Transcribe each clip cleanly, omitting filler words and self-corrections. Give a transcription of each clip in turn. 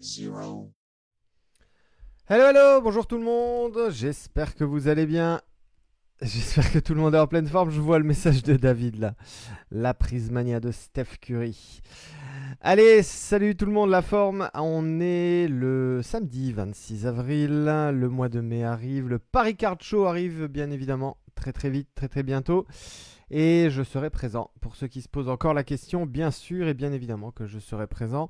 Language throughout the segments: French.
Hello, hello, bonjour tout le monde, j'espère que vous allez bien, j'espère que tout le monde est en pleine forme, je vois le message de David là, la Prismania de Steph Curry. Allez, salut tout le monde, la forme, on est le samedi 26 avril, le mois de mai arrive, le Paris Card Show arrive bien évidemment, très très vite, très très bientôt. Et je serai présent. Pour ceux qui se posent encore la question, bien sûr et bien évidemment que je serai présent.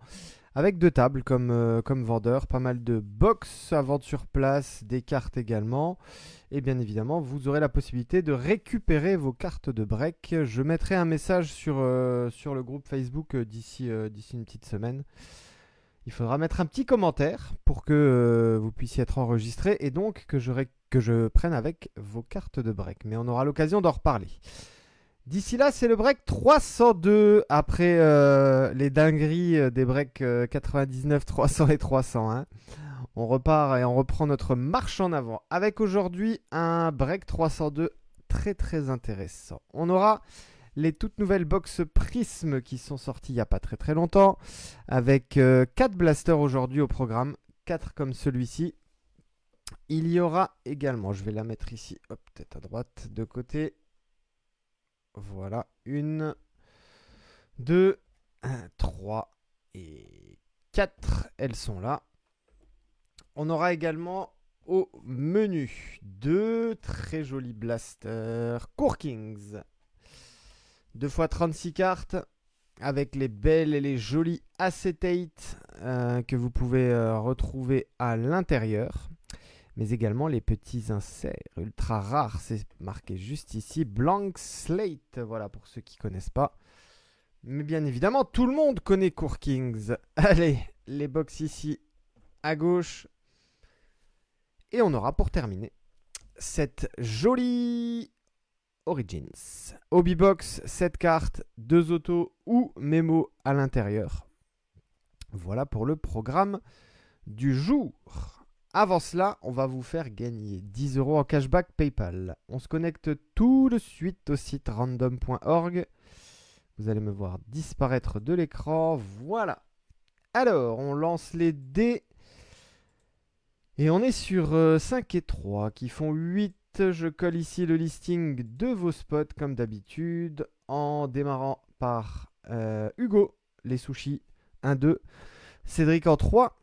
Avec deux tables comme vendeur, pas mal de box à vendre sur place, des cartes également. Et bien évidemment, vous aurez la possibilité de récupérer vos cartes de break. Je mettrai un message sur le groupe Facebook d'ici une petite semaine. Il faudra mettre un petit commentaire pour que vous puissiez être enregistré et donc que je prenne avec vos cartes de break. Mais on aura l'occasion d'en reparler. D'ici là, c'est le break 302 après les dingueries des breaks 99, 300 et 301. On repart et on reprend notre marche en avant avec aujourd'hui un break 302 très très intéressant. On aura les toutes nouvelles box Prism qui sont sorties il n'y a pas très très longtemps avec 4 blasters aujourd'hui au programme, 4 comme celui-ci. Il y aura également, je vais la mettre ici, hop, peut-être à droite, de côté. Voilà, 1, 2, 3 et 4. Elles sont là. On aura également au menu 2 très jolis blasters Corkings. 2 x 36 cartes avec les belles et les jolies acétates que vous pouvez retrouver à l'intérieur. Mais également les petits inserts ultra rares. C'est marqué juste ici, Blank Slate. Voilà, pour ceux qui ne connaissent pas. Mais bien évidemment, tout le monde connaît Corkings. Allez, les box ici à gauche. Et on aura pour terminer cette jolie Origins. Hobby Box, 7 cartes, 2 autos ou mémo à l'intérieur. Voilà pour le programme du jour. Avant cela, on va vous faire gagner 10 € en cashback PayPal. On se connecte tout de suite au site random.org. Vous allez me voir disparaître de l'écran. Voilà. Alors, on lance les dés. Et on est sur 5 et 3 qui font 8. Je colle ici le listing de vos spots comme d'habitude. En démarrant par Hugo, les sushis, 1, 2. Cédric en 3.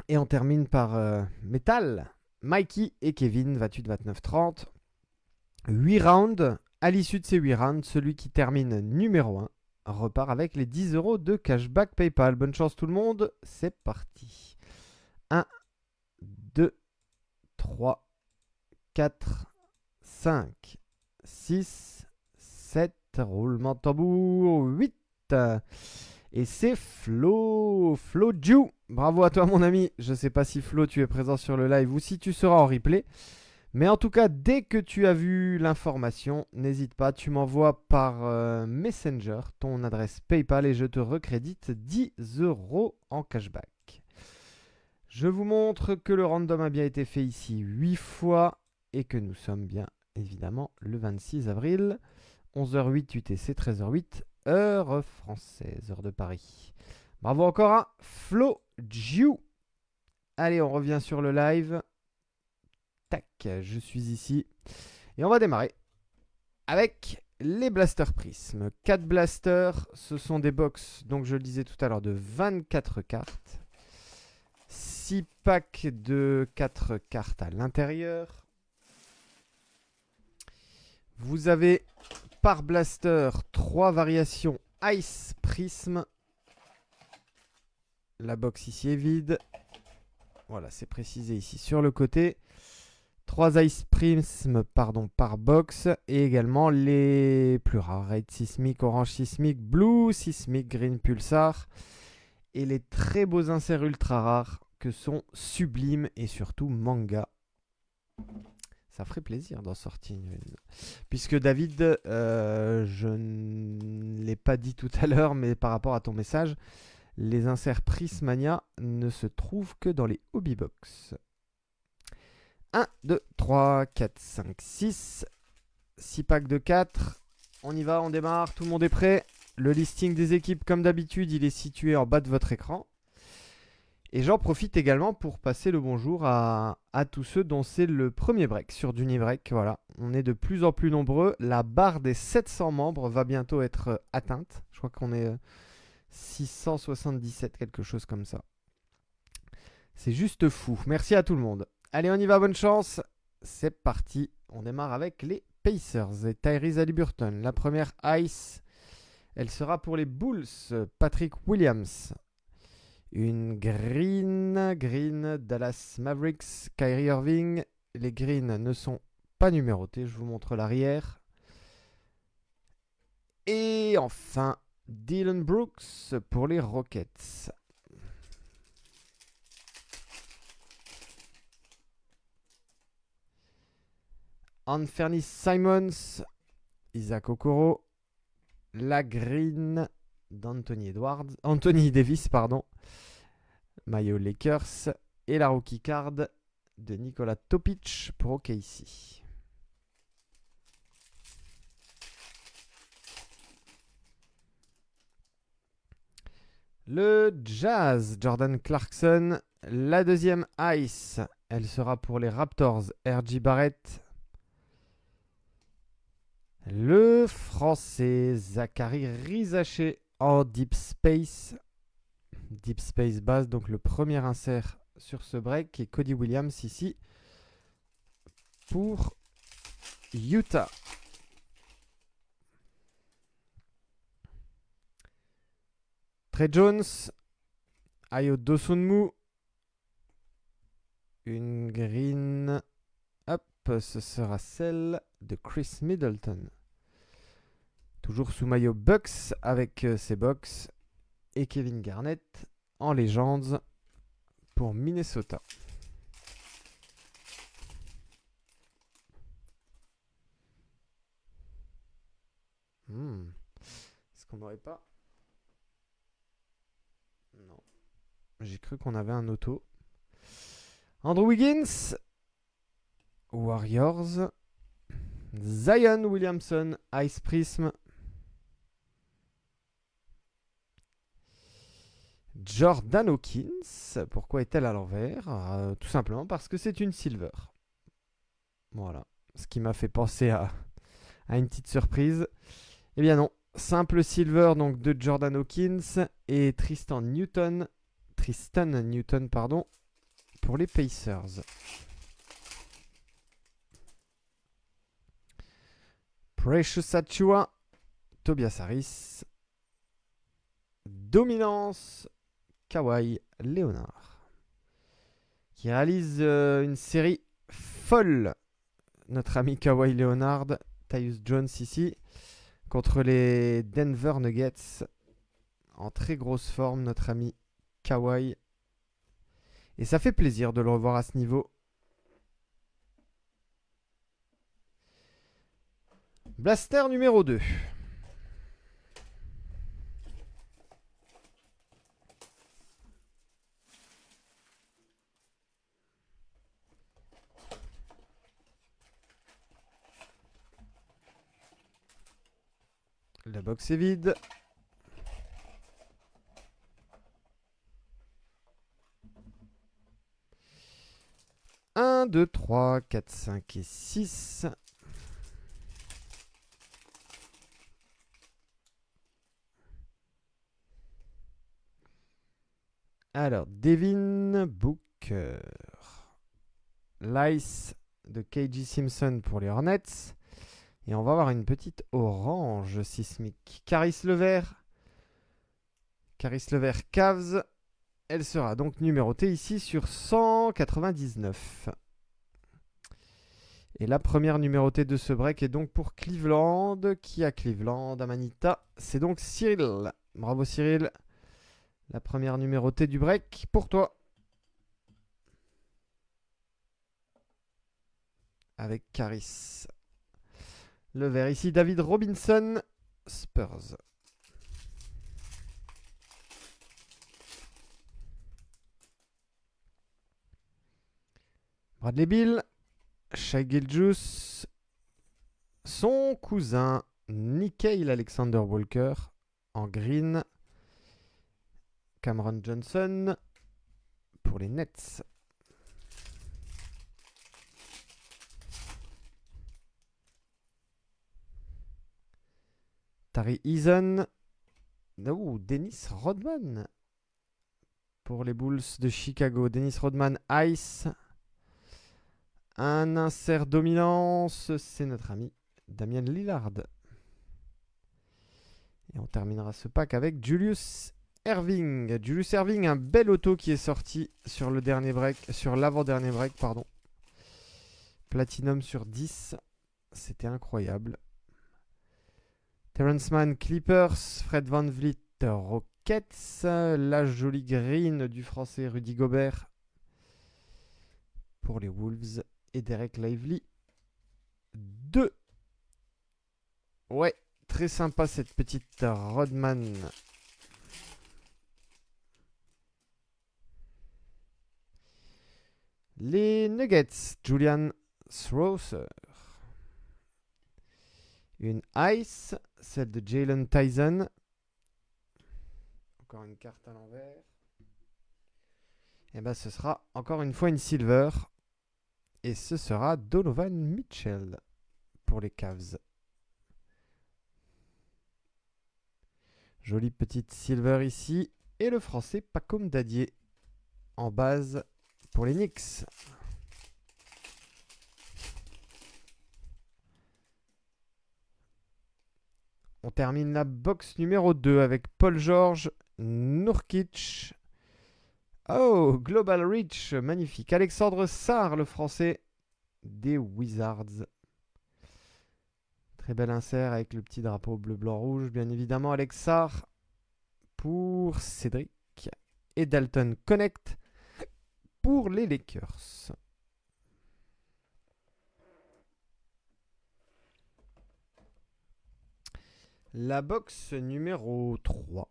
Et on termine par Metal, Mikey et Kevin, 28, 29, 30. 8 rounds. À l'issue de ces 8 rounds, celui qui termine numéro 1 repart avec les 10 € de cashback PayPal. Bonne chance tout le monde, c'est parti. 1, 2, 3, 4, 5, 6, 7. Roulement de tambour, 8. Et c'est Flo Ju. Bravo à toi mon ami. Je ne sais pas si Flo tu es présent sur le live ou si tu seras en replay. Mais en tout cas, dès que tu as vu l'information, n'hésite pas, tu m'envoies par Messenger ton adresse PayPal et je te recrédite 10 € en cashback. Je vous montre que le random a bien été fait ici 8 fois et que nous sommes bien évidemment le 26 avril. 11h08 UTC, 13h08 heure française, heure de Paris. Bravo encore à Flo Ju. Allez, on revient sur le live. Tac, je suis ici. Et on va démarrer avec les blasters Prism. 4 blasters, ce sont des box, donc je le disais tout à l'heure, de 24 cartes. 6 packs de 4 cartes à l'intérieur. Vous avez par blaster 3 variations Ice Prism. La box ici est vide. Voilà, c'est précisé ici sur le côté. 3 Ice Prism par box. Et également les plus rares. Red Sismic, Orange Sismic, Blue Sismic, Green Pulsar. Et les très beaux inserts ultra rares que sont Sublime et surtout Manga. Ça ferait plaisir d'en sortir une. Puisque David, je ne l'ai pas dit tout à l'heure, mais par rapport à ton message, les inserts Prismania ne se trouvent que dans les Hobby Box. 1, 2, 3, 4, 5, 6. 6 packs de 4. On y va, on démarre, tout le monde est prêt. Le listing des équipes, comme d'habitude, il est situé en bas de votre écran. Et j'en profite également pour passer le bonjour à tous ceux dont c'est le premier break sur Dunibreak. Voilà, on est de plus en plus nombreux. La barre des 700 membres va bientôt être atteinte. Je crois qu'on est 677, quelque chose comme ça. C'est juste fou. Merci à tout le monde. Allez, on y va, bonne chance. C'est parti. On démarre avec les Pacers et Tyrese Haliburton. La première Ice, elle sera pour les Bulls. Patrick Williams. Une green Dallas Mavericks, Kyrie Irving. Les greens ne sont pas numérotés, je vous montre l'arrière. Et enfin, Dylan Brooks pour les Rockets. Anthony Simons, Isaac Okoro. La green Anthony Davis, pardon. Maillot Lakers. Et la rookie card de Nikola Topic pour OKC. Le Jazz, Jordan Clarkson. La deuxième Ice, elle sera pour les Raptors, R.J. Barrett. Le Français, Zachary Rizaché en Deep Space. Deep Space base, donc le premier insert sur ce break. Et Cody Williams ici pour Utah. Trey Jones, Ayo Dosunmu. Une green. Hop, ce sera celle de Chris Middleton. Toujours sous maillot Bucks avec ses Bucks. Et Kevin Garnett en légende pour Minnesota. Est-ce qu'on n'aurait pas... Non. J'ai cru qu'on avait un auto. Andrew Wiggins. Warriors. Zion Williamson. Ice Prism. Jordan Hawkins. Pourquoi est-elle à l'envers? Tout simplement parce que c'est une silver. Voilà. Ce qui m'a fait penser à une petite surprise. Eh bien non. Simple silver donc de Jordan Hawkins et Tristan Newton, pardon, pour les Pacers. Precious Achiuwa, Tobias Harris. Dominance, Kawhi Leonard. Qui réalise une série folle. Notre ami Kawhi Leonard, Tyus Jones ici. Contre les Denver Nuggets. En très grosse forme, notre ami Kawhi. Et ça fait plaisir de le revoir à ce niveau. Blaster numéro 2. La box est vide. Un, 2, 3, 4, 5 et 6. Alors, Devin Booker. Lice de KG Simpson pour les Hornets. Et on va avoir une petite orange sismique. Caris Levert. Cavs. Elle sera donc numérotée ici sur 199. Et la première numérotée de ce break est donc pour Cleveland. Qui a Cleveland? Amanita. C'est donc Cyril. Bravo Cyril. La première numérotée du break pour toi. Avec Caris. Le vert ici, David Robinson, Spurs. Bradley Beal, Shai Gilgeous, son cousin Nickeil Alexander Walker en green. Cameron Johnson, pour les Nets. Tari Eason. Oh, Dennis Rodman pour les Bulls de Chicago. Dennis Rodman Ice. Un insert dominance, c'est notre ami Damian Lillard. Et on terminera ce pack avec Julius Erving. Julius Erving, un bel auto qui est sorti sur le dernier break, sur l'avant-dernier break, pardon. Platinum sur 10. C'était incroyable. Terrence Mann, Clippers. Fred VanVleet, Rockets. La jolie green du français Rudy Gobert pour les Wolves. Et Derek Lively 2. Ouais, très sympa cette petite Rodman. Les Nuggets, Julian Strawther. Une Ice, celle de Jalen Tyson. Encore une carte à l'envers. Et bien ce sera encore une fois une Silver. Et ce sera Donovan Mitchell pour les Cavs. Jolie petite Silver ici. Et le français Pacom Dadier en base pour les Knicks. On termine la box numéro 2 avec Paul George, Nurkic. Oh, Global Reach, magnifique. Alexandre Sarr, le français des Wizards. Très bel insert avec le petit drapeau bleu, blanc, rouge. Bien évidemment, Alex Sarr pour Cédric. Et Dalton Connect pour les Lakers. La box numéro 3.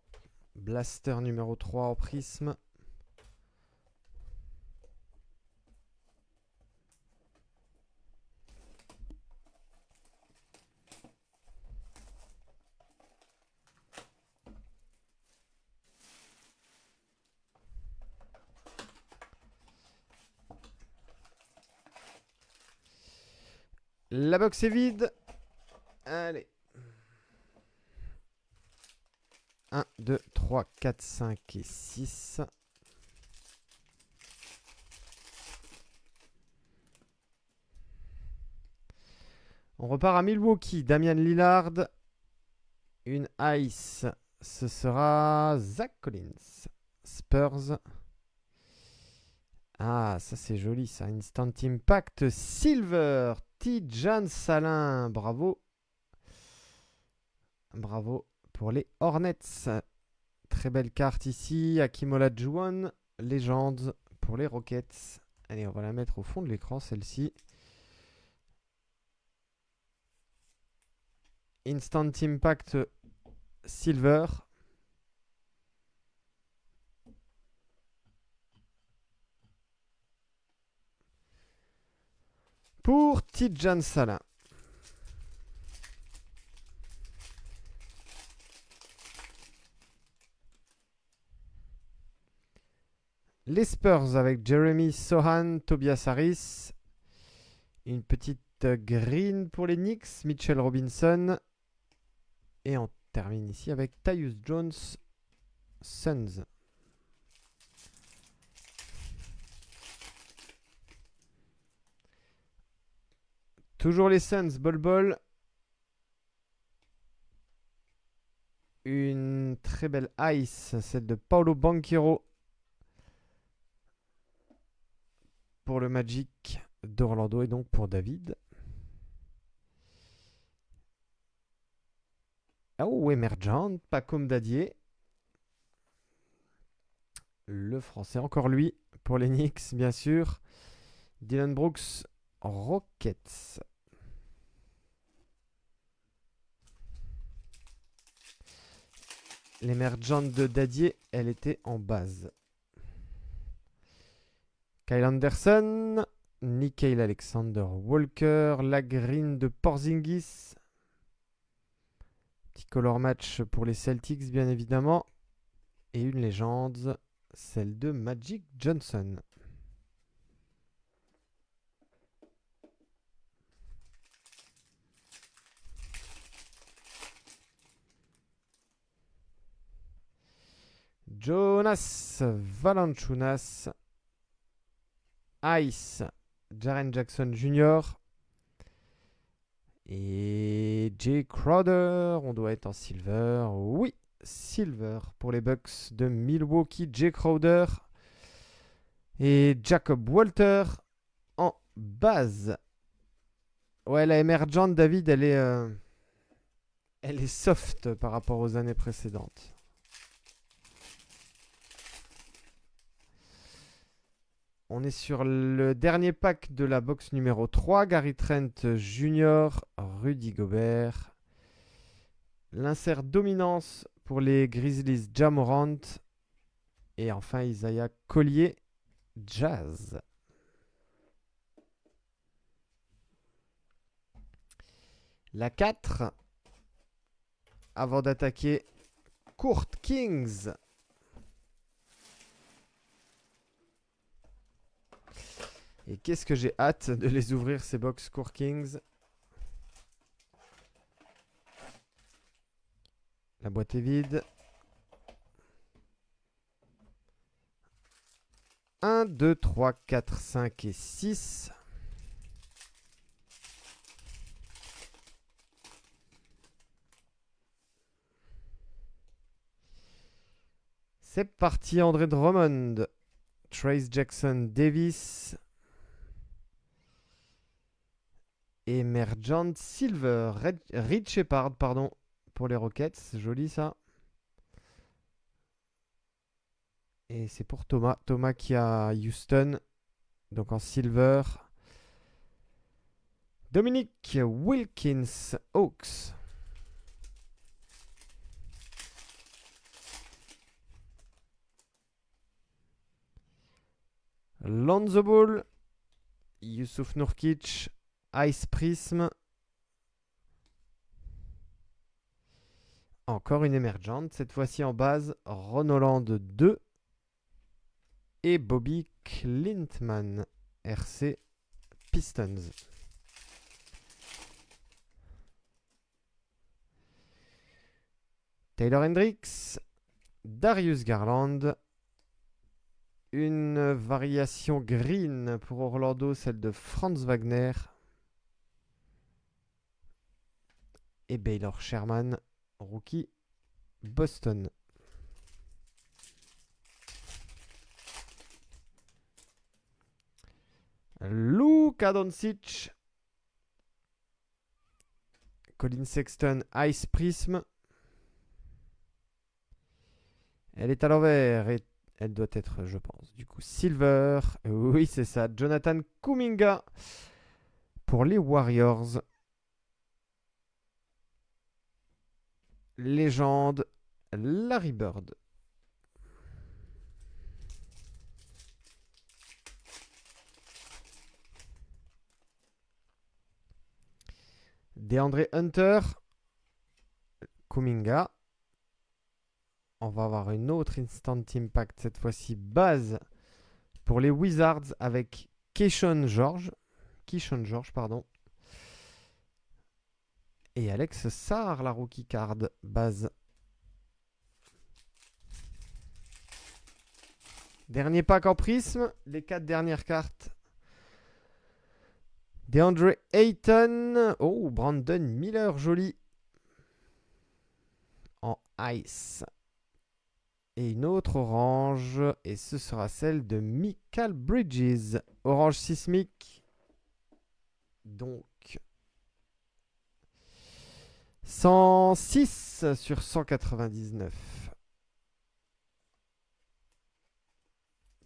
Blaster numéro 3 en prisme. La box est vide. Allez. 1, 2, 3, 4, 5 et 6. On repart à Milwaukee. Damian Lillard. Une Ice. Ce sera Zach Collins. Spurs. Ah, ça c'est joli ça. Instant Impact Silver. Tidjane Salin. Bravo. Bravo pour les Hornets. Très belle carte ici. Hakeem Olajuwon. Legends pour les Rockets. Allez, on va la mettre au fond de l'écran celle-ci. Instant Impact Silver. Pour Tidjane Salin. Les Spurs avec Jeremy Sohan, Tobias Harris. Une petite green pour les Knicks, Mitchell Robinson. Et on termine ici avec Tyus Jones, Suns. Toujours les Suns, bol. Une très belle Ice, celle de Paolo Banchero. Pour le Magic d'Orlando et donc pour David. Oh, Emergent, Pacom Dadier. Le français, encore lui, pour les Knicks, bien sûr. Dylan Brooks, Rockets. L'émergente de Dadier, elle était en base. Kyle Anderson, Nickeil Alexander Walker, la green de Porzingis. Petit color match pour les Celtics, bien évidemment. Et une légende celle de Magic Johnson. Jonas Valanciunas, Ice, Jaren Jackson Jr. et Jay Crowder. On doit être en silver. Oui, silver pour les Bucks de Milwaukee. Jay Crowder et Jacob Walter en base. Ouais, la émergente, David, elle est soft par rapport aux années précédentes. On est sur le dernier pack de la box numéro 3. Gary Trent Jr., Rudy Gobert. L'insert dominance pour les Grizzlies, Ja Morant. Et enfin Isaiah Collier, Jazz. La 4. Avant d'attaquer, Court Kings. Et qu'est-ce que j'ai hâte de les ouvrir, ces box Court Kings. La boîte est vide. 1, 2, 3, 4, 5 et 6. C'est parti, André Drummond. Trace Jackson Davis. Emergent Silver. Reed Shepard, pardon, pour les Rockets. C'est joli ça. Et c'est pour Thomas. Thomas qui a Houston. Donc en silver. Dominique Wilkins Hawks. Lonzo Ball. Youssouf Nourkic. Ice Prism. Encore une émergente. Cette fois-ci en base. Ron Holland 2. Et Bobby Klintman. RC Pistons. Taylor Hendricks. Darius Garland. Une variation green pour Orlando, celle de Franz Wagner. Et Baylor Sherman, rookie Boston. Luka Doncic. Colin Sexton, Ice Prism. Elle est à l'envers et elle doit être, je pense, du coup, silver. Oui, c'est ça. Jonathan Kuminga pour les Warriors. Légende, Larry Bird. DeAndre Hunter, Kuminga. On va avoir une autre Instant Impact, cette fois-ci base pour les Wizards avec Keishon George, pardon. Et Alex Sarr, la rookie card base. Dernier pack en prisme, les 4 dernières cartes. DeAndre Ayton. Oh, Brandon Miller, joli. En ice. Et une autre orange. Et ce sera celle de Mikal Bridges. Orange sismique. Donc 106 sur 199.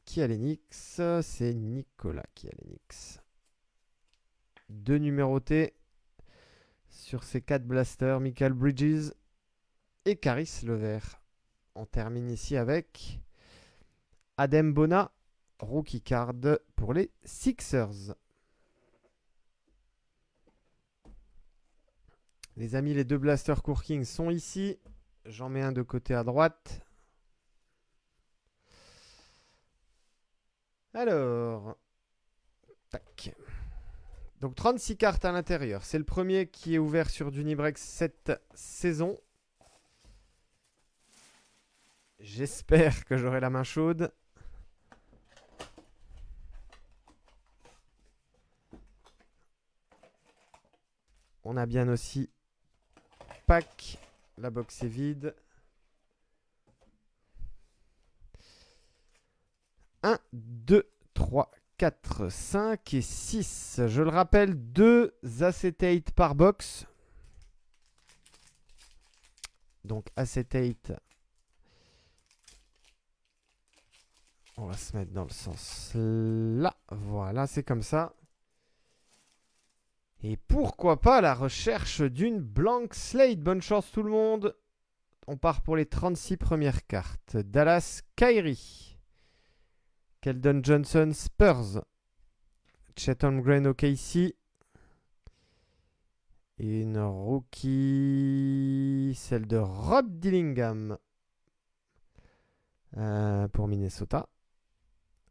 Qui a l'Enix? C'est Nicolas qui a l'Enix. 2 numérotés sur ces 4 blasters. Mikal Bridges et Caris Levert. On termine ici avec Adem Bona, rookie card pour les Sixers. Les amis, les 2 blasters Court King sont ici. J'en mets un de côté à droite. Alors, tac. Donc 36 cartes à l'intérieur. C'est le premier qui est ouvert sur Dunibrex cette saison. J'espère que j'aurai la main chaude. On a bien aussi pack. La box est vide. 1, 2, 3, 4, 5 et 6. Je le rappelle, 2 acétates par box. Donc acétate. On va se mettre dans le sens là. Voilà, c'est comme ça. Et pourquoi pas la recherche d'une blank slate. Bonne chance tout le monde. On part pour les 36 premières cartes. Dallas Kyrie. Keldon Johnson Spurs. Chet Holmgren OKC. Et une rookie. Celle de Rob Dillingham. Pour Minnesota.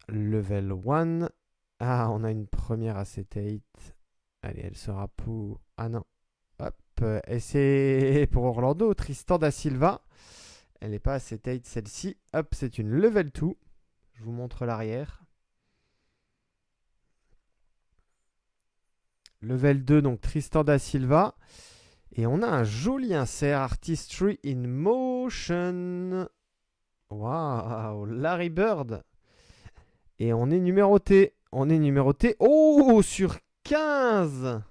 Level 1. Ah, on a une première acetate. Allez, elle sera pour... Ah non. Hop. Et c'est pour Orlando. Tristan da Silva. Elle n'est pas acetate celle-ci. Hop, c'est une level 2. Je vous montre l'arrière. Level 2, donc Tristan da Silva. Et on a un joli insert Artistry in Motion. Waouh, Larry Bird. Et on est numéroté. On est numéroté. Oh, sur 15.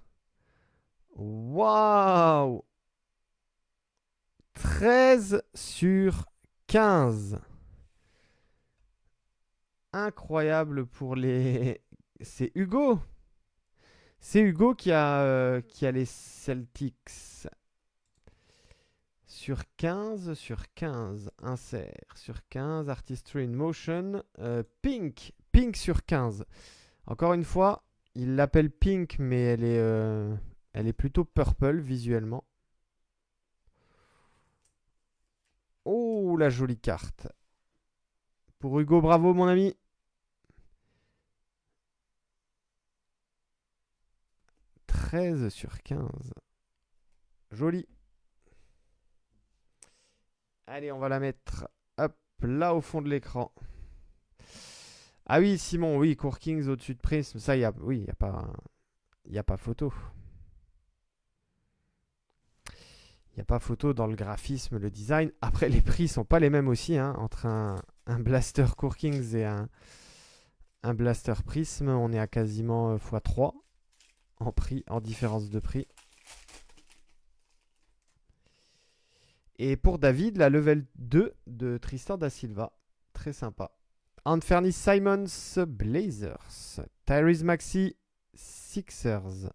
Waouh. 13 sur 15. Incroyable pour les... C'est Hugo. C'est Hugo qui a les Celtics. Sur 15, sur 15. Insert. Sur 15. Artistry in Motion. Pink. Pink sur 15. Encore une fois, il l'appelle Pink, mais elle est plutôt purple visuellement. Oh, la jolie carte. Pour Hugo, bravo mon ami. « 13 sur 15. Joli. Allez, on va la mettre hop, là au fond de l'écran. Ah oui, Simon, oui, Court Kings au-dessus de Prism. Ça, oui, il n'y a pas photo. Il n'y a pas photo dans le graphisme, le design. Après, les prix sont pas les mêmes aussi, hein, entre un Blaster Court Kings et un Blaster Prism. On est à quasiment x3 en prix, en différence de prix. Et pour David, la level 2 de Tristan da Silva. Très sympa. Anthony Simons Blazers. Tyrese Maxey Sixers.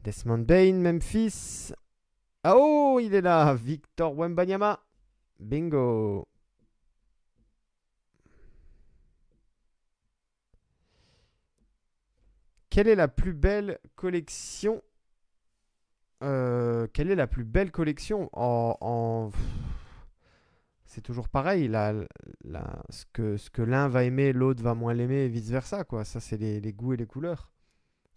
Desmond Bain Memphis. Ah oh, il est là. Victor Wembanyama. Bingo. Quelle est la plus belle collection Quelle est la plus belle collection C'est toujours pareil. Ce que l'un va aimer, l'autre va moins l'aimer et vice-versa, quoi. Ça, c'est les goûts et les couleurs.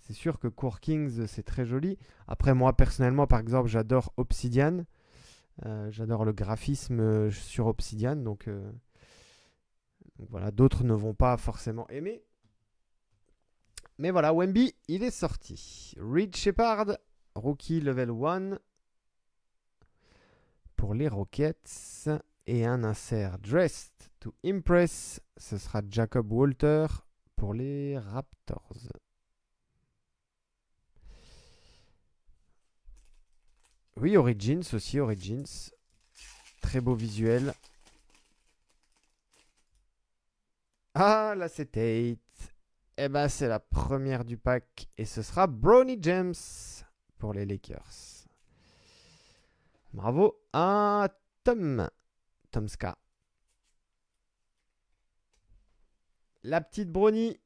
C'est sûr que Court Kings, c'est très joli. Après, moi, personnellement, par exemple, j'adore Obsidian. J'adore le graphisme sur Obsidian. Donc voilà, d'autres ne vont pas forcément aimer. Mais voilà, Wemby, il est sorti. Reed Shepard, rookie level 1 pour les Rockets. Et un insert Dressed to Impress. Ce sera Jacob Walter pour les Raptors. Oui, Origins aussi, Origins. Très beau visuel. Ah, là c'est Tate. Eh ben, c'est la première du pack. Et ce sera Bronny James pour les Lakers. Bravo à Tomska. La petite Bronny.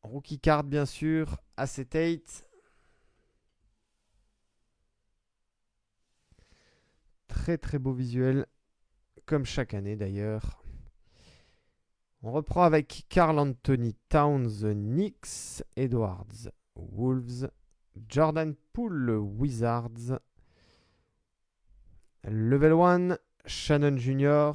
Rookie card, bien sûr. Acetate. Très très beau visuel. Comme chaque année d'ailleurs. On reprend avec Karl Anthony Towns, Knicks, Edwards, Wolves, Jordan Poole, Wizards, Level 1, Shannon Jr.,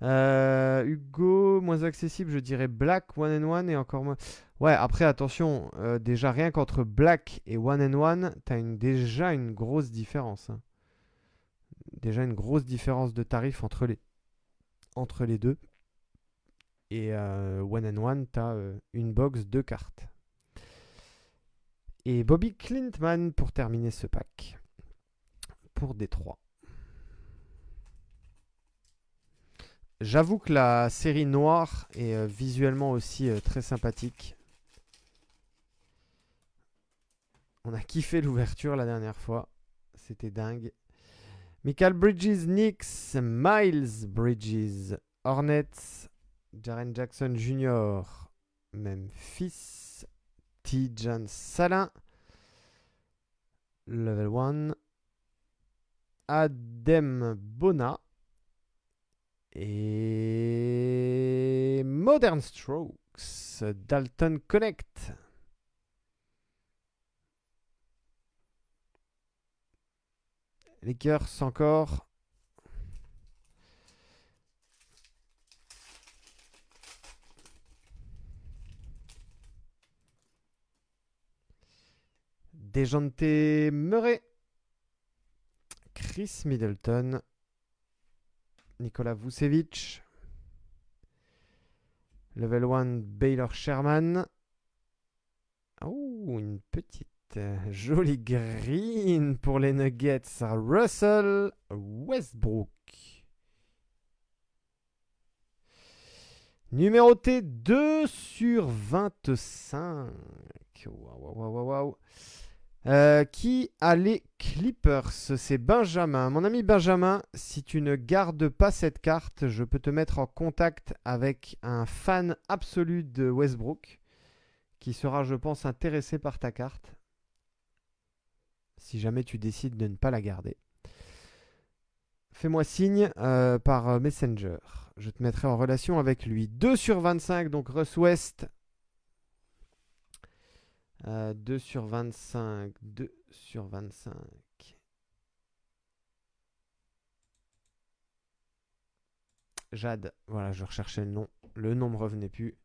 Hugo, moins accessible, je dirais Black, One and One et encore moins. Ouais, après, attention, déjà rien qu'entre Black et One and One, t'as déjà une grosse différence. Hein. Déjà une grosse différence de tarif entre les deux. Et One and One, t'as une box, deux cartes. Et Bobby Clintman pour terminer ce pack. Pour Détroit. J'avoue que la série noire est visuellement aussi très sympathique. On a kiffé l'ouverture la dernière fois. C'était dingue. Michael Bridges, Knicks, Miles Bridges, Hornets, Jaren Jackson Jr., Memphis, Tijan Salin, Level 1, Adem Bona et Modern Strokes, Dalton Connect. Lakers encore. Dejounte Murray. Chris Middleton. Nikola Vucevic. Level 1 Baylor Sherman. Oh, une petite jolie green pour les Nuggets. Russell Westbrook. Numéroté 2 sur 25. Waouh. Qui a les Clippers? C'est Benjamin. Mon ami Benjamin, si tu ne gardes pas cette carte, je peux te mettre en contact avec un fan absolu de Westbrook qui sera, je pense, intéressé par ta carte. Si jamais tu décides de ne pas la garder. Fais-moi signe par Messenger. Je te mettrai en relation avec lui. 2 sur 25, donc Russ West. 2 sur 25. 2 sur 25. Jade. Voilà, je recherchais le nom. Le nom me revenait plus.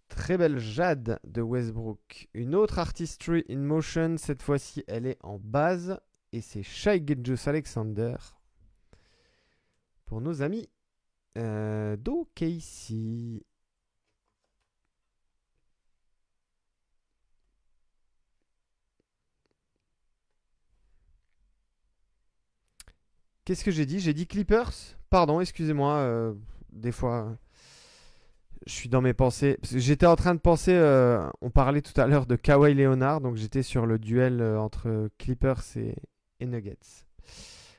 Très belle Jade de Westbrook. Une autre Artistry in Motion. Cette fois-ci, elle est en base. Et c'est Shai Gilgeous-Alexander. Pour nos amis d'OKC. Qu'est-ce que j'ai dit? J'ai dit Clippers? Pardon, excusez-moi. Des fois, je suis dans mes pensées. Parce que j'étais en train de penser. On parlait tout à l'heure de Kawhi Leonard. Donc j'étais sur le duel entre Clippers et Nuggets.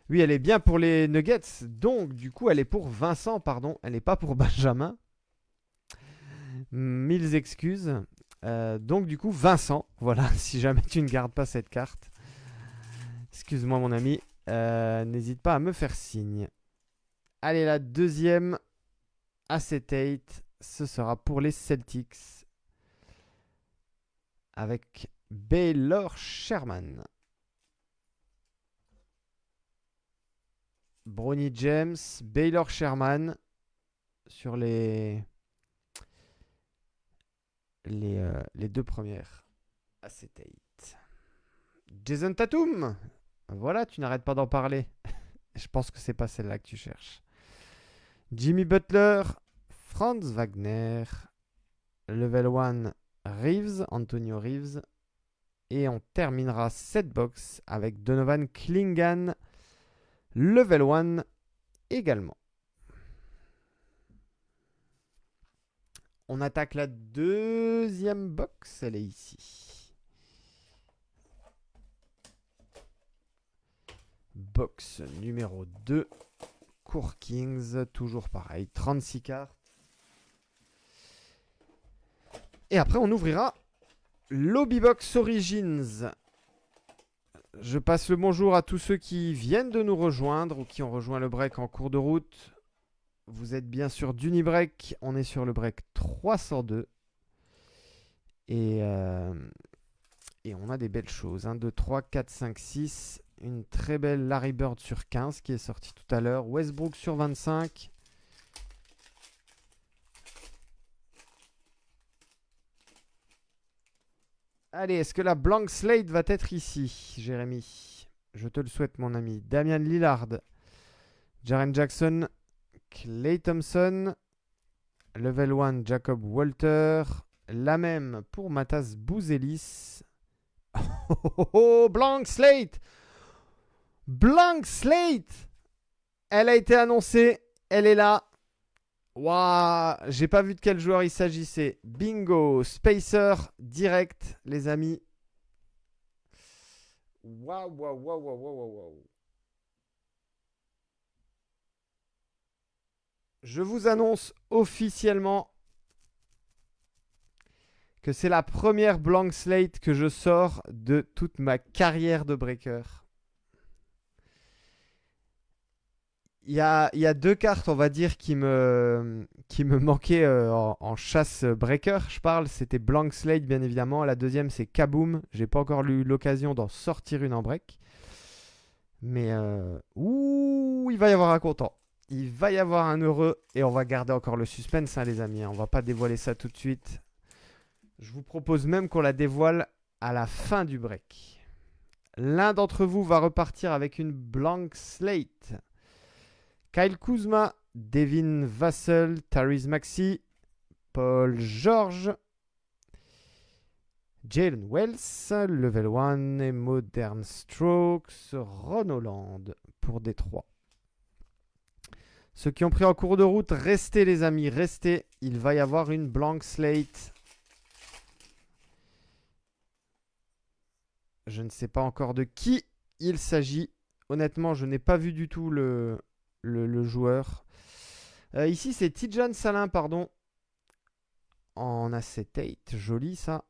Oui, elle est bien pour les Nuggets. Donc, du coup, elle est pour Vincent, pardon. Elle n'est pas pour Benjamin. Mille excuses. Donc, du coup, Vincent. Voilà, si jamais tu ne gardes pas cette carte. Excuse-moi, mon ami. N'hésite pas à me faire signe. Allez, la deuxième acetate, ce sera pour les Celtics avec Baylor Sherman. Bronny James, Baylor Sherman sur les deux premières acetate. Jason Tatum. Voilà, tu n'arrêtes pas d'en parler. Je pense que c'est pas celle-là que tu cherches. Jimmy Butler, Franz Wagner, Level 1 Reeves, Antonio Reeves. Et on terminera cette box avec Donovan Clingan, Level 1 également. On attaque la deuxième box, elle est ici. Box numéro 2. Court Kings, toujours pareil, 36 cartes. Et après, on ouvrira Lobby Box Origins. Je passe le bonjour à tous ceux qui viennent de nous rejoindre ou qui ont rejoint le break en cours de route. Vous êtes bien sûr d'Unibreak. On est sur le break 302. Et on a des belles choses. 1, 2, 3, 4, 5, 6. Une très belle Larry Bird sur 15 qui est sortie tout à l'heure. Westbrook sur 25. Allez, est-ce que la blank slate va être ici, Jérémy? Je te le souhaite, mon ami. Damian Lillard, Jaren Jackson, Klay Thompson, Level 1, Jacob Walter. La même pour Matas Bouzelis. Oh, blank slate! Blank slate! Elle a été annoncée. Elle est là. Waouh, j'ai pas vu de quel joueur il s'agissait. Bingo, Spacer, direct, les amis. Waouh, waouh, waouh, waouh, waouh, waouh. Je vous annonce officiellement que c'est la première blank slate que je sors de toute ma carrière de breaker. Il y a deux cartes, on va dire, qui me manquaient en chasse breaker. Je parle, c'était Blank Slate, bien évidemment. La deuxième, c'est Kaboom. J'ai pas encore eu l'occasion d'en sortir une en break. Mais, il va y avoir un content. Il va y avoir un heureux. Et on va garder encore le suspense, hein, les amis. On va pas dévoiler ça tout de suite. Je vous propose même qu'on la dévoile à la fin du break. L'un d'entre vous va repartir avec une Blank Slate. Kyle Kuzma, Devin Vassell, Tyrese Maxey, Paul George, Jalen Wells, Level 1 et Modern Strokes, Ron Holland pour Détroit. Ceux qui ont pris en cours de route, restez les amis, restez. Il va y avoir une blank slate. Je ne sais pas encore de qui il s'agit. Honnêtement, je n'ai pas vu du tout le joueur. Ici, c'est Tidjane Salin, pardon. En acetate. Joli, ça.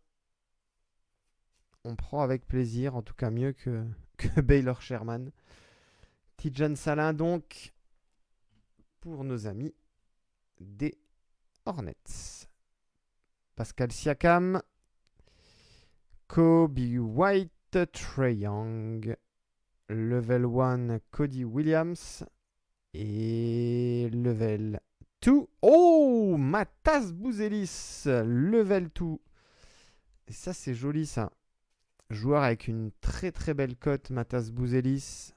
On prend avec plaisir. En tout cas, mieux que Baylor Sherman. Tidjane Salin, donc, pour nos amis des Hornets. Pascal Siakam. Kobe White. Trae Young. Level 1, Cody Williams. Et level 2. Oh, Matas Bouzelis. Level 2. Et ça, c'est joli, ça. Joueur avec une très très belle cote, Matas Bouzelis.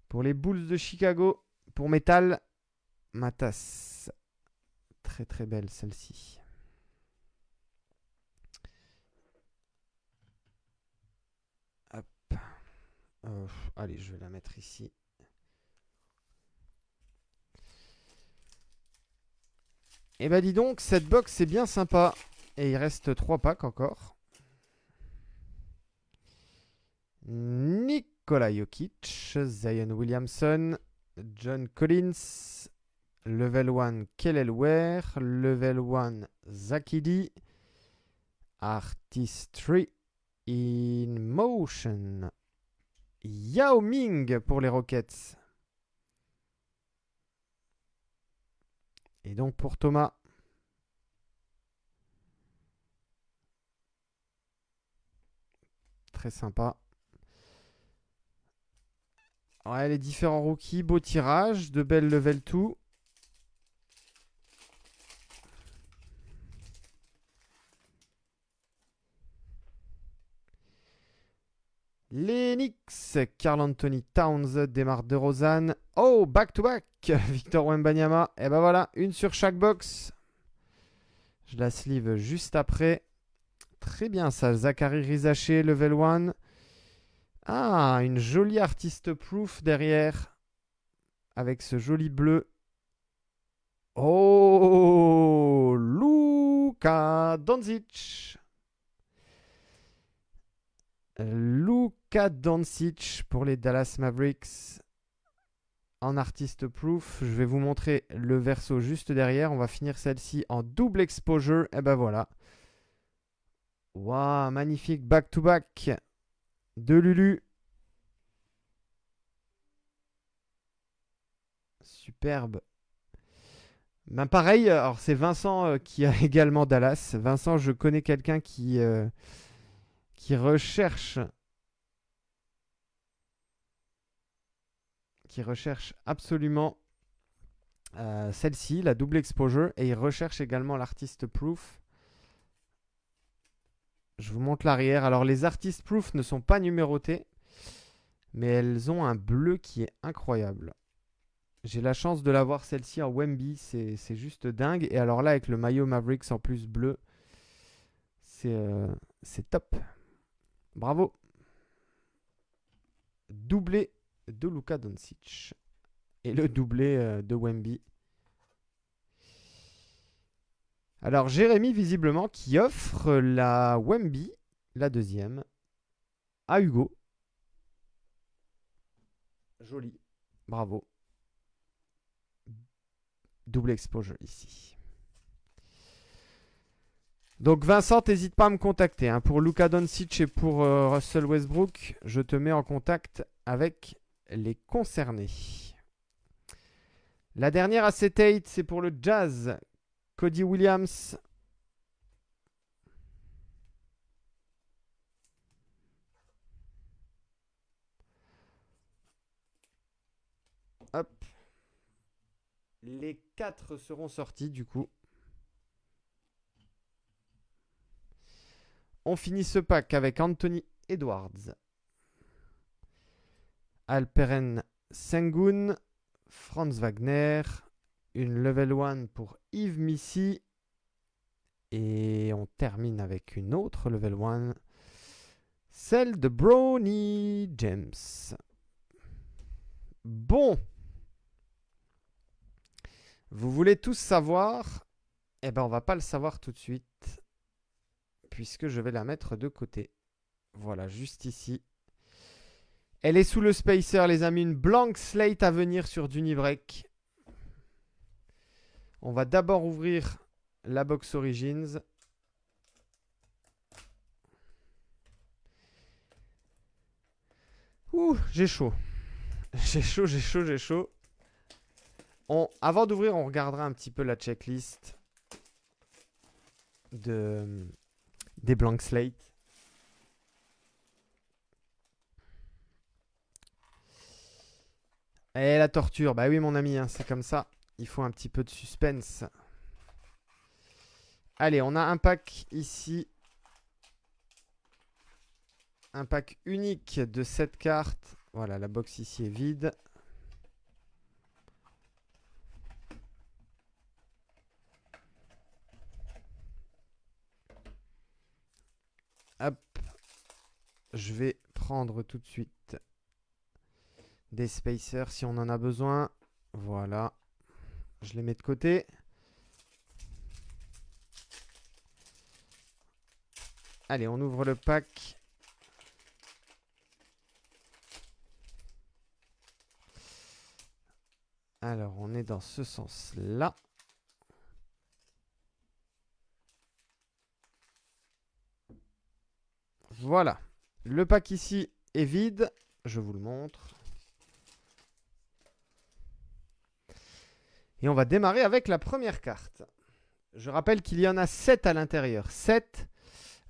Pour les Bulls de Chicago. Pour Metal, Matas. Très très belle, celle-ci. Allez, je vais la mettre ici. Et bah dis donc, cette box c'est bien sympa. Et il reste 3 packs encore. Nikola Jokic, Zion Williamson, John Collins, Level 1 Kelly Ware, Level 1 Zakidi, Artistry in Motion. Yao Ming pour les Rockets. Et donc pour Thomas. Très sympa. Ouais, les différents rookies, beau tirage, de belles level 2. Les Knicks, Karl Anthony Towns, Demar DeRozan. Oh, back-to-back, Victor Wembanyama. Et ben voilà, une sur chaque box. Je la sleeve juste après. Très bien ça, Zachary Rizaché, level 1. Ah, une jolie artiste proof derrière. Avec ce joli bleu. Oh, Luka Doncic. Luka Doncic pour les Dallas Mavericks. En artiste proof, je vais vous montrer le verso juste derrière. On va finir celle-ci en double exposure. Et ben voilà. Waouh, magnifique back-to-back de Lulu. Superbe. Ben pareil, alors c'est Vincent qui a également Dallas. Vincent, je connais quelqu'un qui recherche absolument celle-ci, la double exposure, et il recherche également l'artist proof. Je vous montre l'arrière. Alors les artist proof ne sont pas numérotées, mais elles ont un bleu qui est incroyable. J'ai la chance de l'avoir celle-ci en Wemby, c'est juste dingue. Et alors là, avec le maillot Mavericks en plus bleu, c'est top. Bravo. Doublé de Luka Doncic. Et le doublé de Wemby. Alors Jérémy, visiblement, qui offre la Wemby, la deuxième, à Hugo. Joli. Bravo. Double exposure ici. Donc Vincent, n'hésite pas à me contacter. Hein. Pour Luka Doncic et pour Russell Westbrook, je te mets en contact avec les concernés. La dernière acetate, c'est pour le Jazz. Cody Williams. Hop. Les 4 seront sortis du coup. On finit ce pack avec Anthony Edwards, Alperen Sengun, Franz Wagner, une level 1 pour Yves Missy. Et on termine avec une autre level 1, celle de Bronny James. Bon. Vous voulez tous savoir? Eh ben on va pas le savoir tout de suite, puisque je vais la mettre de côté. Voilà, juste ici. Elle est sous le spacer, les amis. Une blank slate à venir sur Dunibreak. On va d'abord ouvrir la box Origins. Ouh, j'ai chaud. J'ai chaud. Avant d'ouvrir, on regardera un petit peu la checklist des blank slates. Et la torture, bah oui mon ami, hein, c'est comme ça. Il faut un petit peu de suspense. Allez, on a un pack ici. Un pack unique de 7 cartes. Voilà, la box ici est vide. Hop. Je vais prendre tout de suite des spacers si on en a besoin. Voilà. Je les mets de côté. Allez, on ouvre le pack. Alors, on est dans ce sens-là. Voilà. Le pack ici est vide. Je vous le montre. Et on va démarrer avec la première carte. Je rappelle qu'il y en a 7 à l'intérieur. 7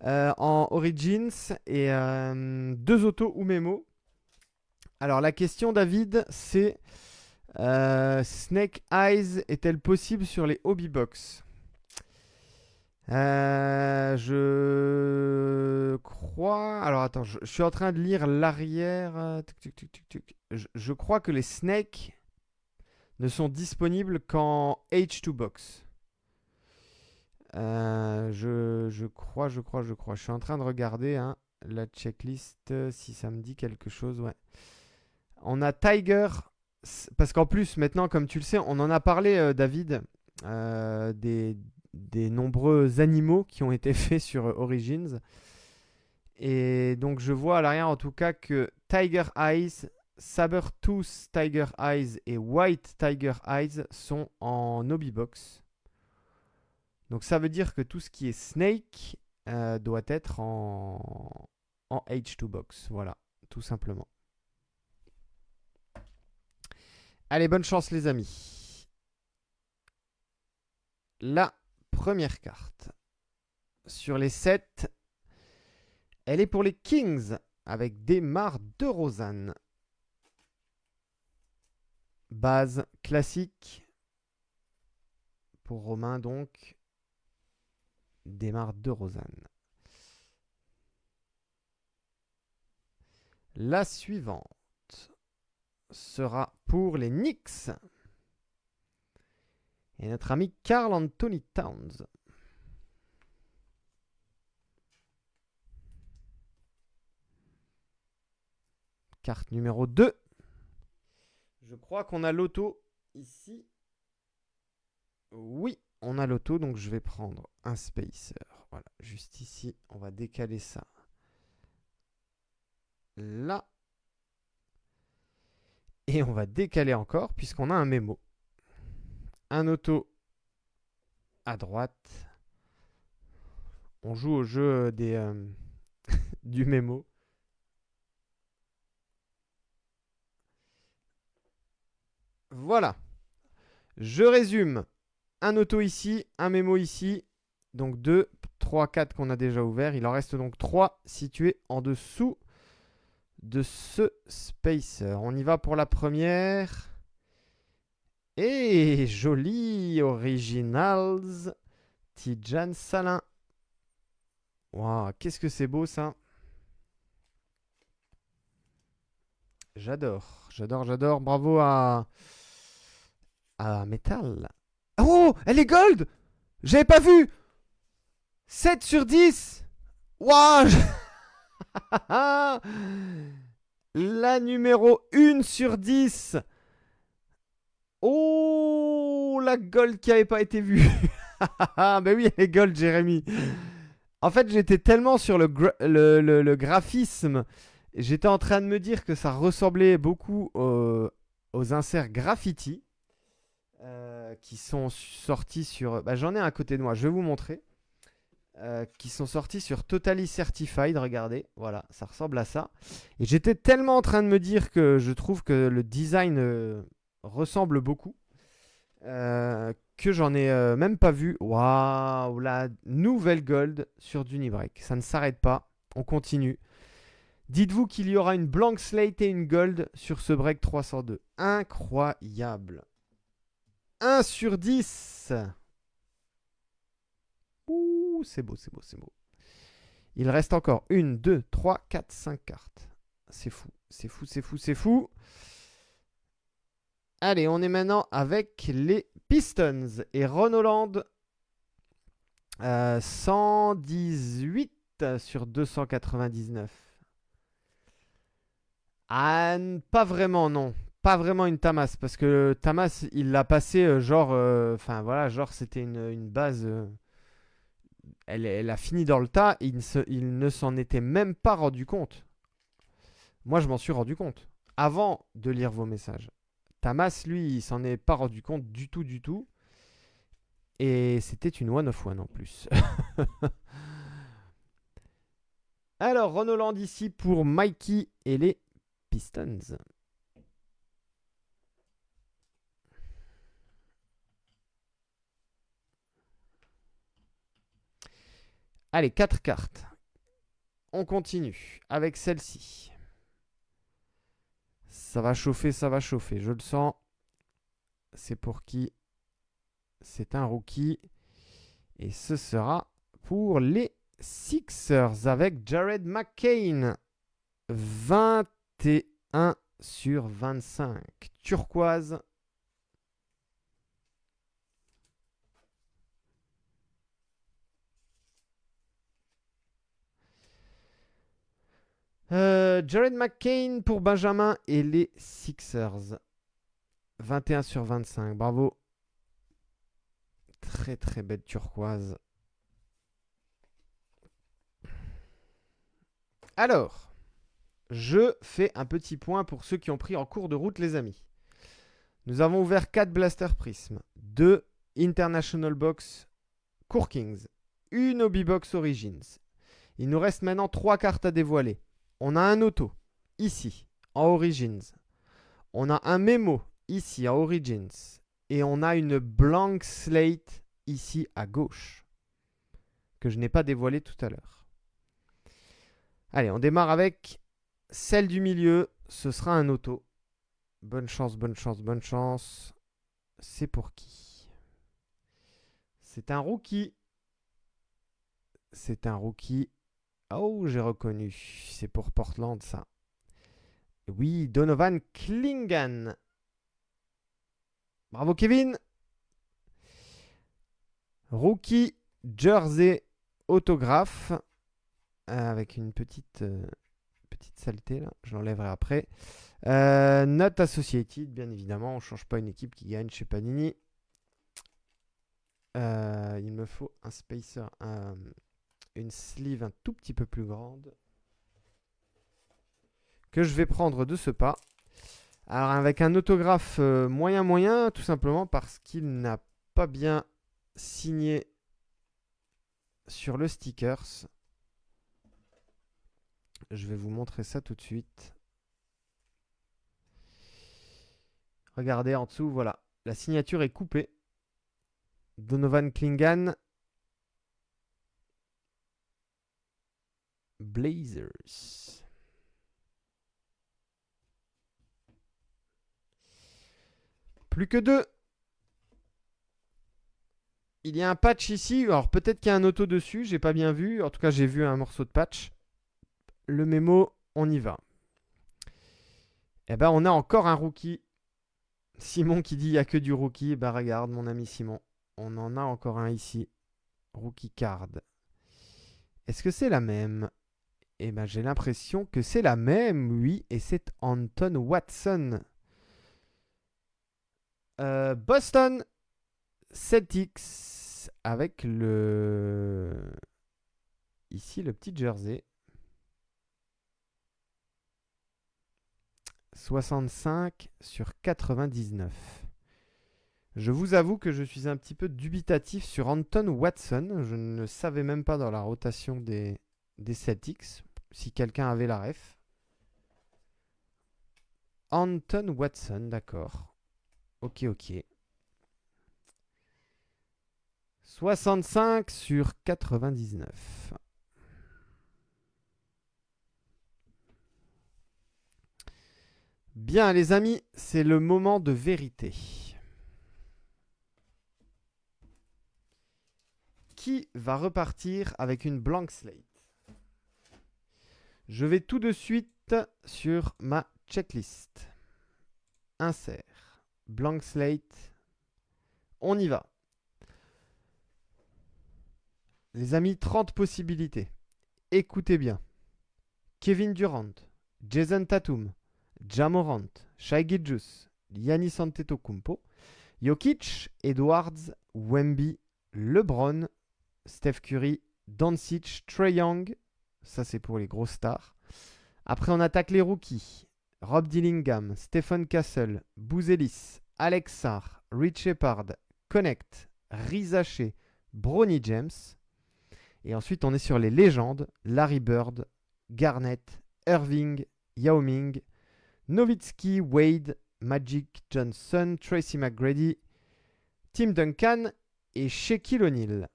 en Origins et 2 autos ou mémo. Alors la question, David, c'est Snake Eyes est-elle possible sur les Hobby Box? Je crois... Alors attends, je suis en train de lire l'arrière. Je crois que les Snakes ne sont disponibles qu'en H2 Box. Je crois. Je suis en train de regarder hein, la checklist si ça me dit quelque chose. Ouais. On a Tiger, parce qu'en plus, maintenant, comme tu le sais, on en a parlé, David, des nombreux animaux qui ont été faits sur Origins. Et donc, je vois à l'arrière, en tout cas, que Tiger Eyes, Sabertooth Tiger Eyes et White Tiger Eyes sont en Hobby Box. Donc, ça veut dire que tout ce qui est Snake doit être en H2 box. Voilà, tout simplement. Allez, bonne chance les amis. La première carte sur les 7, elle est pour les Kings avec DeMar DeRozan. Base classique pour Romain donc. DeMar DeRozan. La suivante sera pour les Knicks. Et notre ami Karl Anthony Towns. Carte numéro 2. Je crois qu'on a l'auto ici. Oui, on a l'auto, donc je vais prendre un spacer. Voilà, juste ici, on va décaler ça. Là. Et on va décaler encore, puisqu'on a un mémo. Un auto à droite. On joue au jeu du mémo. Voilà. Je résume. Un auto ici, un mémo ici. Donc 2, 3, 4 qu'on a déjà ouvert. Il en reste donc 3 situés en dessous de ce spacer. On y va pour la première. Et joli Originals Tidjane Salin. Waouh, qu'est-ce que c'est beau ça. J'adore, j'adore, j'adore. Bravo à Metal. Oh, elle est gold. J'avais pas vu. 7 sur 10. Waouh. La numéro 1 sur 10. Oh, la gold qui avait pas été vue. Ben oui, elle est gold, Jérémy. En fait, j'étais tellement sur le graphisme. J'étais en train de me dire que ça ressemblait beaucoup aux inserts graffiti qui sont sortis sur... Bah, j'en ai un à côté de moi, je vais vous montrer. Qui sont sortis sur Totally Certified, regardez, voilà, ça ressemble à ça. Et j'étais tellement en train de me dire que je trouve que le design ressemble beaucoup que j'en ai même pas vu. Waouh, la nouvelle gold sur Dunibreak, ça ne s'arrête pas, on continue. Dites-vous qu'il y aura une blank slate et une gold sur ce break 302. Incroyable. 1 sur 10. Ouh, c'est beau, c'est beau, c'est beau. Il reste encore 1, 2, 3, 4, 5 cartes. C'est fou, c'est fou, c'est fou, c'est fou. Allez, on est maintenant avec les Pistons et Ron Holland. 118 sur 299. Ah, pas vraiment, non. Pas vraiment une Tamas, parce que Tamas, il l'a passé genre... Enfin, voilà, genre c'était une base... Elle a fini dans le tas et il ne s'en était même pas rendu compte. Moi, je m'en suis rendu compte avant de lire vos messages. Tamas, lui, il s'en est pas rendu compte du tout, du tout. Et c'était une one of one en plus. Alors, Ron Holland ici pour Mikey et les Pistons. Allez, 4 cartes. On continue avec celle-ci. Ça va chauffer, je le sens. C'est pour qui? C'est un rookie. Et ce sera pour les Sixers avec Jared McCain. 21 sur 25. Turquoise. Jared McCain pour Benjamin et les Sixers. 21 sur 25. Bravo. Très très belle turquoise. Alors, je fais un petit point pour ceux qui ont pris en cours de route, les amis. Nous avons ouvert 4 Blaster Prism, 2 International Box Court Kings, une Hobby Box Origins. Il nous reste maintenant 3 cartes à dévoiler. On a un auto, ici, en Origins. On a un mémo, ici, en Origins. Et on a une blank slate, ici, à gauche. Que je n'ai pas dévoilée tout à l'heure. Allez, on démarre avec celle du milieu. Ce sera un auto. Bonne chance, bonne chance, bonne chance. C'est pour qui? C'est un rookie. C'est un rookie. Oh, j'ai reconnu. C'est pour Portland, ça. Oui, Donovan Clingan. Bravo, Kevin. Rookie jersey autographe. Avec une petite saleté, là. Je l'enlèverai après. Not Associated, bien évidemment. On ne change pas une équipe qui gagne chez Panini. Il me faut un spacer, une sleeve un tout petit peu plus grande. Que je vais prendre de ce pas. Alors avec un autographe moyen, tout simplement parce qu'il n'a pas bien signé sur le stickers. Je vais vous montrer ça tout de suite. Regardez en dessous, voilà. La signature est coupée. Donovan Clingan. Blazers. Plus que 2. Il y a un patch ici. Alors peut-être qu'il y a un auto dessus. J'ai pas bien vu. En tout cas, j'ai vu un morceau de patch. Le mémo, on y va. Eh ben, on a encore un rookie. Simon qui dit il n'y a que du rookie. Ben regarde, mon ami Simon. On en a encore un ici. Rookie card. Est-ce que c'est la même? Eh ben, j'ai l'impression que c'est la même, oui. Et c'est Anton Watson. Boston Celtics avec ici le petit jersey 65 sur 99. Je vous avoue que je suis un petit peu dubitatif sur Anton Watson. Je ne savais même pas dans la rotation des Celtics si quelqu'un avait la ref. Anton Watson, d'accord. Ok. 65 sur 99. Bien les amis, c'est le moment de vérité. Qui va repartir avec une blank slate? Je vais tout de suite sur ma checklist. Insert. Blank slate. On y va. Les amis, 30 possibilités. Écoutez bien. Kevin Durant, Jason Tatum, Ja Morant, Shai Gilgeous, Giannis Antetokounmpo, Jokic, Edwards, Wemby, LeBron, Steph Curry, Doncic, Trae Young. Ça, c'est pour les grosses stars. Après, on attaque les rookies. Rob Dillingham, Stephen Castle, Bouzelis, Alex Sarr, Rich Shepard, Connect, Rizaché, Bronny James. Et ensuite, on est sur les légendes. Larry Bird, Garnett, Irving, Yao Ming, Nowitzki, Wade, Magic Johnson, Tracy McGrady, Tim Duncan et Shaquille O'Neal.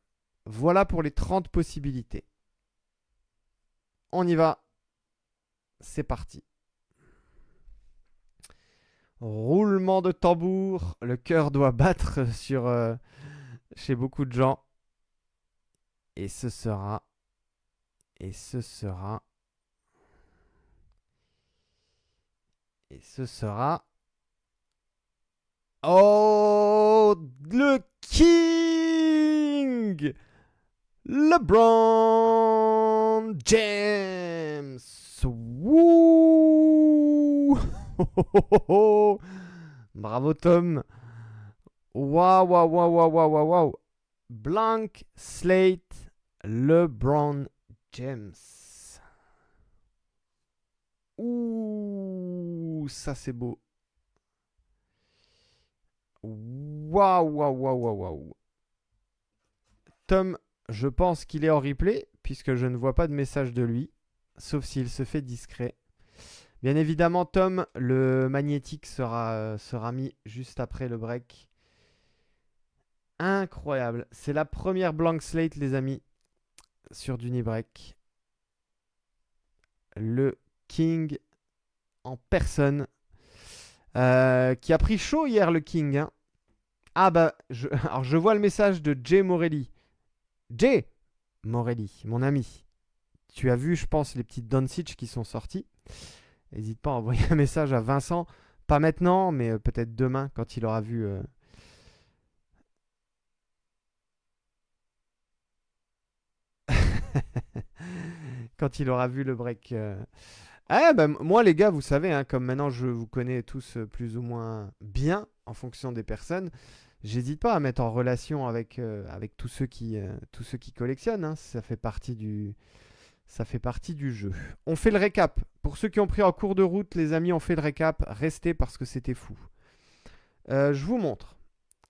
Voilà pour les 30 possibilités. On y va. C'est parti. Roulement de tambour. Le cœur doit battre chez beaucoup de gens. Et ce sera... Oh, le King! LeBron James! Wouh! Bravo Tom! Waouh! Blank slate LeBron James. Ouh, ça c'est beau. Waouh. Tom Je pense qu'il est en replay, puisque je ne vois pas de message de lui, sauf s'il se fait discret. Bien évidemment, Tom, le magnétique sera mis juste après le break. Incroyable. C'est la première blank slate, les amis, sur Dunibreak. Le King en personne. Qui a pris chaud hier, le King. Hein. Ah bah, alors je vois le message de Jay Morelli. Jay Morelli, mon ami. Tu as vu, je pense, les petites Doncic qui sont sorties. N'hésite pas à envoyer un message à Vincent. Pas maintenant, mais peut-être demain, quand il aura vu... quand il aura vu le break. Ah, bah, moi, les gars, vous savez, hein, comme maintenant je vous connais tous plus ou moins bien en fonction des personnes, j'hésite pas à mettre en relation avec tous ceux qui collectionnent. Hein, ça fait partie du jeu. On fait le récap. Pour ceux qui ont pris en cours de route, les amis, on fait le récap. Restez parce que c'était fou. Je vous montre.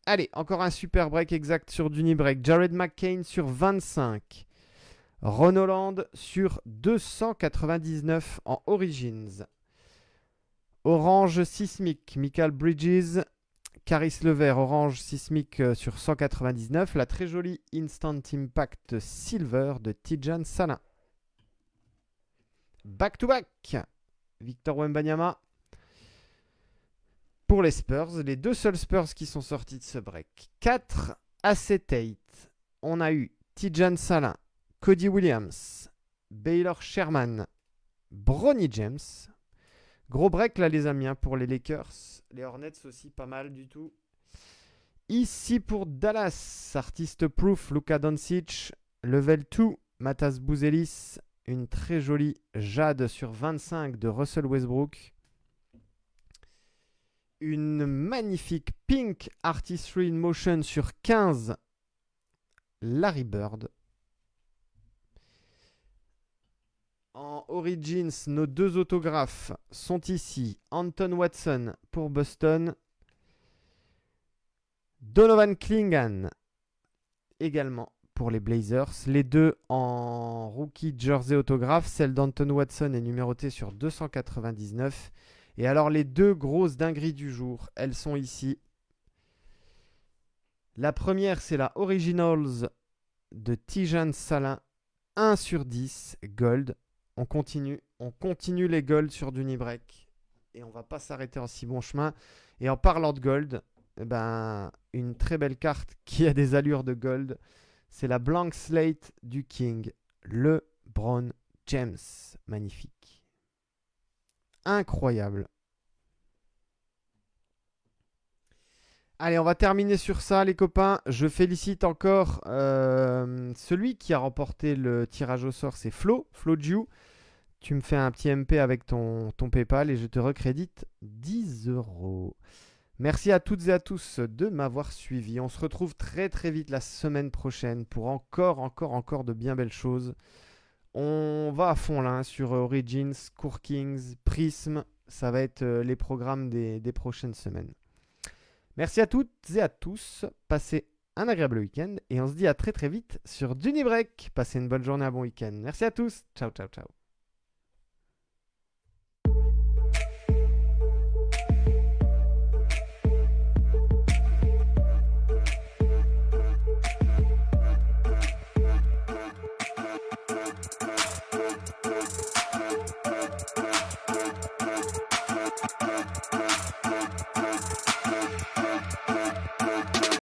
Allez, encore un super break exact sur Dunibreak. Jared McCain sur 25. Ron Holland sur 299 en Origins. Orange Sismic, Michael Bridges, Caris Levert, Orange Sismic sur 199. La très jolie Instant Impact Silver de Tidjane Salin. Back to back, Victor Wembanyama. Pour les Spurs, les deux seuls Spurs qui sont sortis de ce break. 4 acetate. On a eu Tidjane Salin, Cody Williams, Baylor Sherman, Bronny James. Gros break là les amis hein, pour les Lakers. Les Hornets aussi pas mal du tout. Ici pour Dallas, Artist Proof, Luka Doncic, Level 2, Matas Bouzelis, une très jolie Jade sur 25 de Russell Westbrook. Une magnifique Pink Artistry in Motion sur 15, Larry Bird. En Origins, nos deux autographes sont ici. Anton Watson pour Boston. Donovan Clingan également pour les Blazers. Les deux en rookie jersey autographe. Celle d'Anton Watson est numérotée sur 299. Et alors les deux grosses dingueries du jour, elles sont ici. La première, c'est la Originals de Tidjane Salin. 1 sur 10 gold. On continue les gold sur Dunibreak. Et on va pas s'arrêter en si bon chemin. Et en parlant de gold, ben, une très belle carte qui a des allures de gold. C'est la blank slate du King, LeBron James. Magnifique. Incroyable. Allez, on va terminer sur ça, les copains. Je félicite encore celui qui a remporté le tirage au sort, c'est Flo Ju. Tu me fais un petit MP avec ton PayPal et je te recrédite 10 €. Merci à toutes et à tous de m'avoir suivi. On se retrouve très très vite la semaine prochaine pour encore de bien belles choses. On va à fond là hein, sur Origins, Court Kings, Prism. Ça va être les programmes des prochaines semaines. Merci à toutes et à tous. Passez un agréable week-end et on se dit à très très vite sur Dunibreak. Passez une bonne journée, un bon week-end. Merci à tous. Ciao, ciao, ciao.